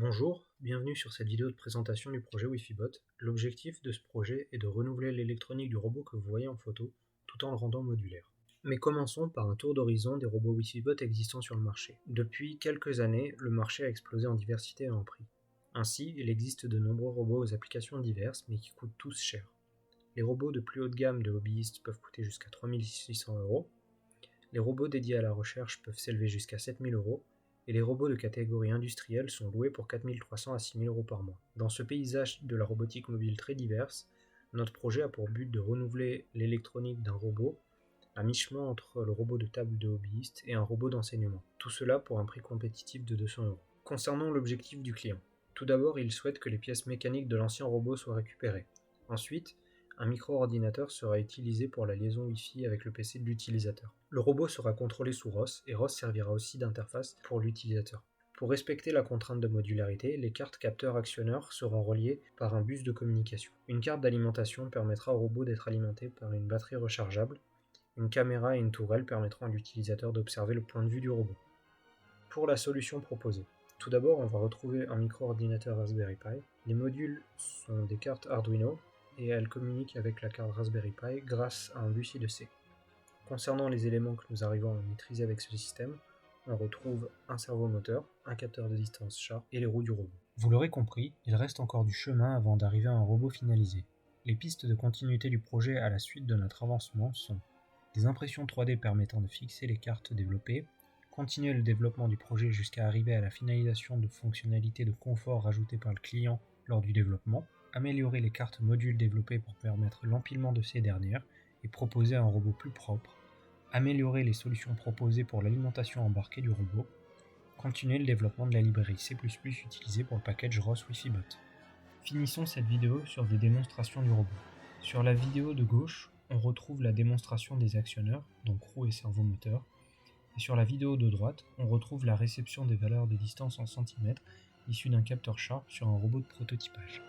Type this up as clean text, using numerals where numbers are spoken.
Bonjour, bienvenue sur cette vidéo de présentation du projet WiFiBot. L'objectif de ce projet est de renouveler l'électronique du robot que vous voyez en photo, tout en le rendant modulaire. Mais commençons par un tour d'horizon des robots WiFiBot existants sur le marché. Depuis quelques années, le marché a explosé en diversité et en prix. Ainsi, il existe de nombreux robots aux applications diverses, mais qui coûtent tous cher. Les robots de plus haut de gamme de hobbyistes peuvent coûter jusqu'à 3600 €. Les robots dédiés à la recherche peuvent s'élever jusqu'à 7000 €, et les robots de catégorie industrielle sont loués pour 4300 à 6000 € par mois. Dans ce paysage de la robotique mobile très diverse, notre projet a pour but de renouveler l'électronique d'un robot à mi-chemin entre le robot de table de hobbyiste et un robot d'enseignement. Tout cela pour un prix compétitif de 200 €. Concernant l'objectif du client, tout d'abord, il souhaite que les pièces mécaniques de l'ancien robot soient récupérées. Ensuite, un micro-ordinateur sera utilisé pour la liaison Wi-Fi avec le PC de l'utilisateur. Le robot sera contrôlé sous ROS et ROS servira aussi d'interface pour l'utilisateur. Pour respecter la contrainte de modularité, les cartes capteurs actionneurs seront reliées par un bus de communication. Une carte d'alimentation permettra au robot d'être alimenté par une batterie rechargeable. Une caméra et une tourelle permettront à l'utilisateur d'observer le point de vue du robot. Pour la solution proposée, tout d'abord, on va retrouver un micro-ordinateur Raspberry Pi. Les modules sont des cartes Arduino et elles communiquent avec la carte Raspberry Pi grâce à un bus I2C. Concernant les éléments que nous arrivons à maîtriser avec ce système, on retrouve un servomoteur, un capteur de distance chat et les roues du robot. Vous l'aurez compris, il reste encore du chemin avant d'arriver à un robot finalisé. Les pistes de continuité du projet à la suite de notre avancement sont des impressions 3D permettant de fixer les cartes développées, continuer le développement du projet jusqu'à arriver à la finalisation de fonctionnalités de confort rajoutées par le client lors du développement, améliorer les cartes modules développées pour permettre l'empilement de ces dernières et proposer un robot plus propre, améliorer les solutions proposées pour l'alimentation embarquée du robot, continuer le développement de la librairie C++ utilisée pour le package ROS WiFiBot. Finissons cette vidéo sur des démonstrations du robot. Sur la vidéo de gauche, on retrouve la démonstration des actionneurs, donc roue et servomoteur, et sur la vidéo de droite, on retrouve la réception des valeurs de distance en centimètres issues d'un capteur Sharp sur un robot de prototypage.